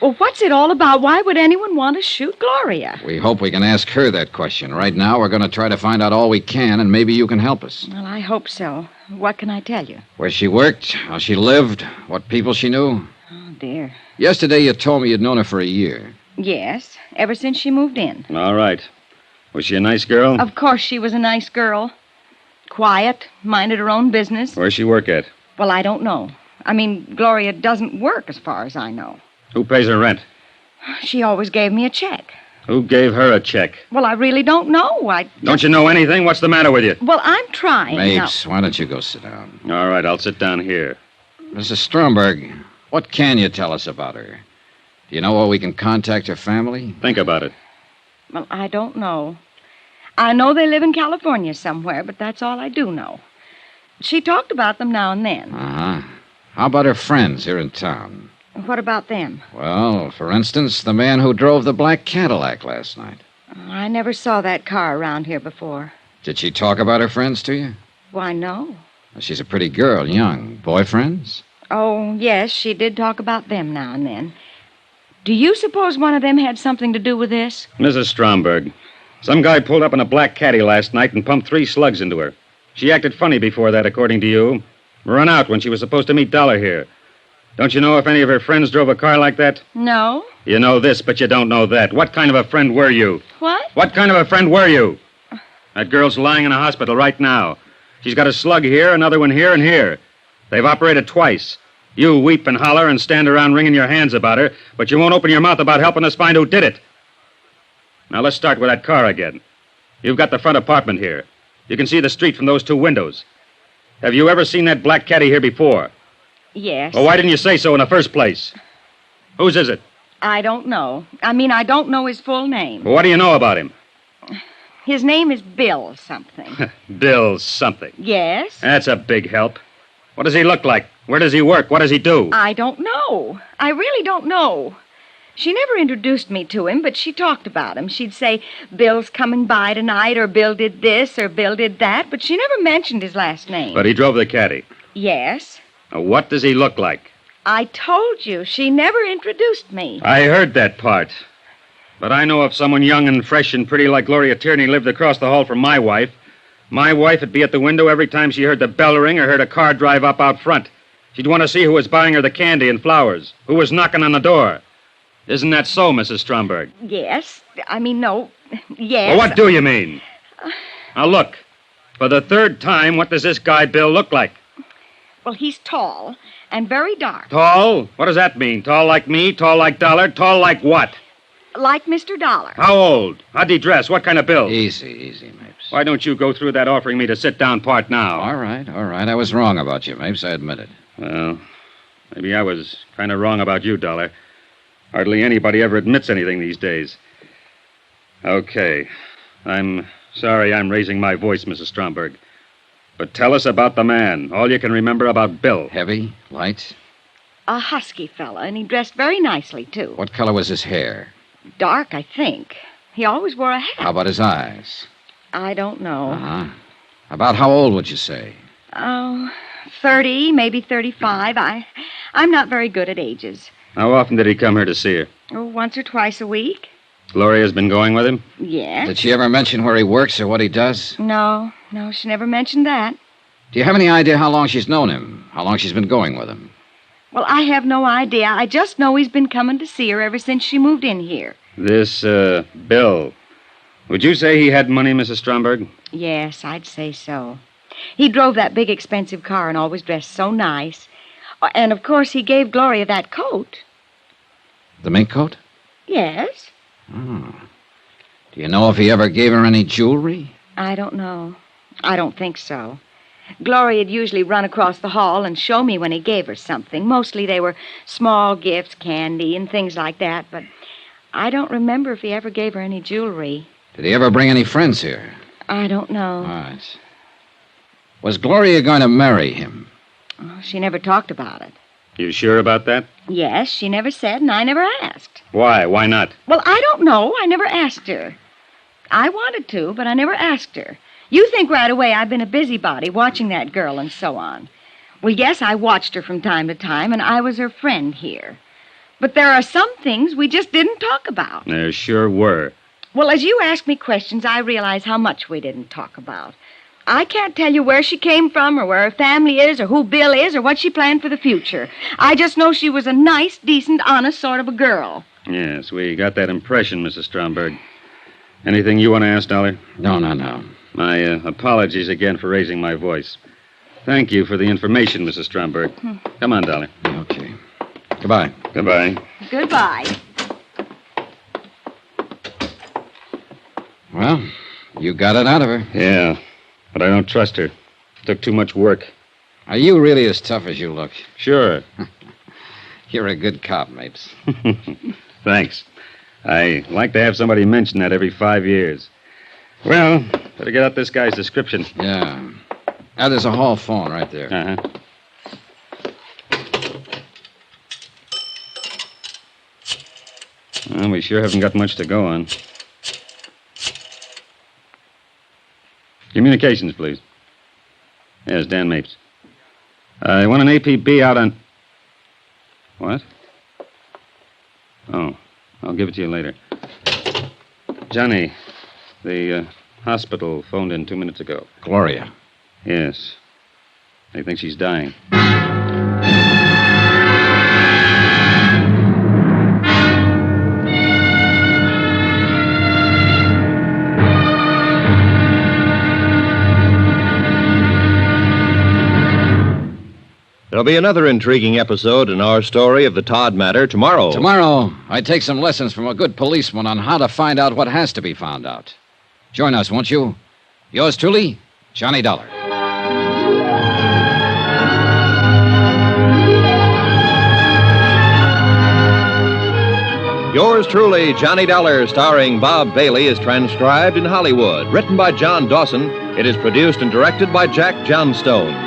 J: Well, what's it all about? Why would anyone want to shoot Gloria?
K: We hope we can ask her that question. Right now, we're going to try to find out all we can, and maybe you can help us.
J: Well, I hope so. What can I tell you?
K: Where she worked, how she lived, what people she knew.
J: Oh, dear.
K: Yesterday, you told me you'd known her for a year.
J: Yes, ever since she moved in.
M: All right. Was she a nice girl?
J: Of course she was a nice girl. Quiet, minded her own business.
M: Where's she work at?
J: Well, I don't know. I mean, Gloria doesn't work as far as I know.
M: Who pays her rent?
J: She always gave me a check.
M: Who gave her a check?
J: Well, I really don't know.
M: Don't you know anything? What's the matter with you?
J: Well, I'm trying.
K: Mapes, why don't you go sit down?
M: All right, I'll sit down here.
K: Mrs. Stromberg, what can you tell us about her? Do you know where we can contact her family?
M: Think about it.
J: Well, I don't know. I know they live in California somewhere, but that's all I do know. She talked about them now and then.
K: Uh-huh. How about her friends here in town?
J: What about them?
K: Well, for instance, the man who drove the black Cadillac last night.
J: I never saw that car around here before.
K: Did she talk about her friends to you?
J: Why, no.
K: Well, she's a pretty girl, young. Boyfriends?
J: Oh, yes, she did talk about them now and then. Do you suppose one of them had something to do with this?
M: Mrs. Stromberg, some guy pulled up in a black caddy last night and pumped 3 slugs into her. She acted funny before that, according to you. Run out when she was supposed to meet Dollar here. Don't you know if any of her friends drove a car like that?
J: No.
M: You know this, but you don't know that. What kind of a friend were you?
J: What?
M: What kind of a friend were you? That girl's lying in a hospital right now. She's got a slug here, another one here, and here. They've operated twice. You weep and holler and stand around wringing your hands about her, but you won't open your mouth about helping us find who did it. Now, let's start with that car again. You've got the front apartment here. You can see the street from those 2 windows. Have you ever seen that black caddy here before?
J: Yes.
M: Well, why didn't you say so in the first place? Whose is it?
J: I don't know. I don't know his full name.
M: Well, what do you know about him?
J: His name is Bill something.
M: Bill something.
J: Yes?
M: That's a big help. What does he look like? Where does he work? What does he do?
J: I don't know. I really don't know. She never introduced me to him, but she talked about him. She'd say, Bill's coming by tonight, or Bill did this, or Bill did that, but she never mentioned his last name.
M: But he drove the caddy.
J: Yes.
M: Now, what does he look like?
J: I told you, she never introduced me.
M: I heard that part. But I know if someone young and fresh and pretty like Gloria Tierney lived across the hall from my wife would be at the window every time she heard the bell ring or heard a car drive up out front. She'd want to see who was buying her the candy and flowers, who was knocking on the door. Isn't that so, Mrs. Stromberg?
J: Yes. No. Yes.
M: Well, what do you mean? Now, look. For the 3rd time, what does this guy Bill look like?
J: Well, he's tall and very dark.
M: Tall? What does that mean? Tall like me? Tall like Dollar? Tall like what?
J: Like Mr. Dollar.
M: How old? How'd he dress? What kind of build?
K: Easy, Mapes.
M: Why don't you go through that offering me to sit down part now?
K: All right. I was wrong about you, Mapes. I admit it.
M: Well, maybe I was kind of wrong about you, Dollar. Hardly anybody ever admits anything these days. Okay. I'm sorry I'm raising my voice, Mrs. Stromberg. But tell us about the man. All you can remember about Bill.
K: Heavy? Light?
J: A husky fella, and he dressed very nicely, too.
K: What color was his hair?
J: Dark, I think. He always wore a hat.
K: How about his eyes?
J: I don't know.
K: Uh-huh. About how old would you say?
J: Oh, 30, maybe 35. I'm not very good at ages.
M: How often did he come here to see her?
J: Oh, once or twice a week.
M: Gloria's been going with him?
J: Yes.
K: Did she ever mention where he works or what he does?
J: No, she never mentioned that.
K: Do you have any idea how long she's known him? How long she's been going with him?
J: Well, I have no idea. I just know he's been coming to see her ever since she moved in here.
M: This, Bill. Would you say he had money, Mrs. Stromberg?
J: Yes, I'd say so. He drove that big, expensive car and always dressed so nice. And, of course, he gave Gloria that coat.
K: The mink coat?
J: Yes.
K: Oh. Do you know if he ever gave her any jewelry?
J: I don't know. I don't think so. Gloria'd usually run across the hall and show me when he gave her something. Mostly they were small gifts, candy, and things like that, but I don't remember if he ever gave her any jewelry.
K: Did he ever bring any friends here?
J: I don't know.
K: All right. Was Gloria going to marry him?
J: Oh, she never talked about it.
M: You sure about that?
J: Yes, she never said, and I never asked.
M: Why? Why not?
J: Well, I don't know. I never asked her. I wanted to, but I never asked her. You think right away I've been a busybody watching that girl and so on. Well, yes, I watched her from time to time, and I was her friend here. But there are some things we just didn't talk about.
M: There sure were.
J: Well, as you ask me questions, I realize how much we didn't talk about. I can't tell you where she came from or where her family is or who Bill is or what she planned for the future. I just know she was a nice, decent, honest sort of a girl.
M: Yes, we got that impression, Mrs. Stromberg. Anything you want to ask, Dollar?
K: No.
M: My apologies again for raising my voice. Thank you for the information, Mrs. Stromberg. Come on, Dollar.
K: Okay. Goodbye.
M: Goodbye.
J: Goodbye.
K: Well, you got it out of her.
M: Yeah, but I don't trust her. Took too much work.
K: Are you really as tough as you look?
M: Sure.
K: You're a good cop, Mapes.
M: Thanks. I like to have somebody mention that every 5 years. Well, better get out this guy's description.
K: Yeah. There's a hall phone right there.
M: Uh-huh. Well, we sure haven't got much to go on. Communications, please. Yes, Dan Mapes. I want an APB out on... What? Oh, I'll give it to you later. Johnny, the hospital phoned in 2 minutes ago.
K: Gloria.
M: Yes. They think she's dying.
H: There'll be another intriguing episode in our story of the Todd matter tomorrow.
K: Tomorrow, I take some lessons from a good policeman on how to find out what has to be found out. Join us, won't you? Yours truly, Johnny Dollar.
H: Yours truly, Johnny Dollar, starring Bob Bailey, is transcribed in Hollywood. Written by John Dawson, it is produced and directed by Jack Johnstone.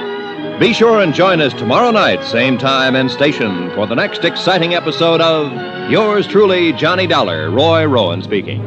H: Be sure and join us tomorrow night, same time and station, for the next exciting episode of Yours truly, Johnny Dollar. Roy Rowan speaking.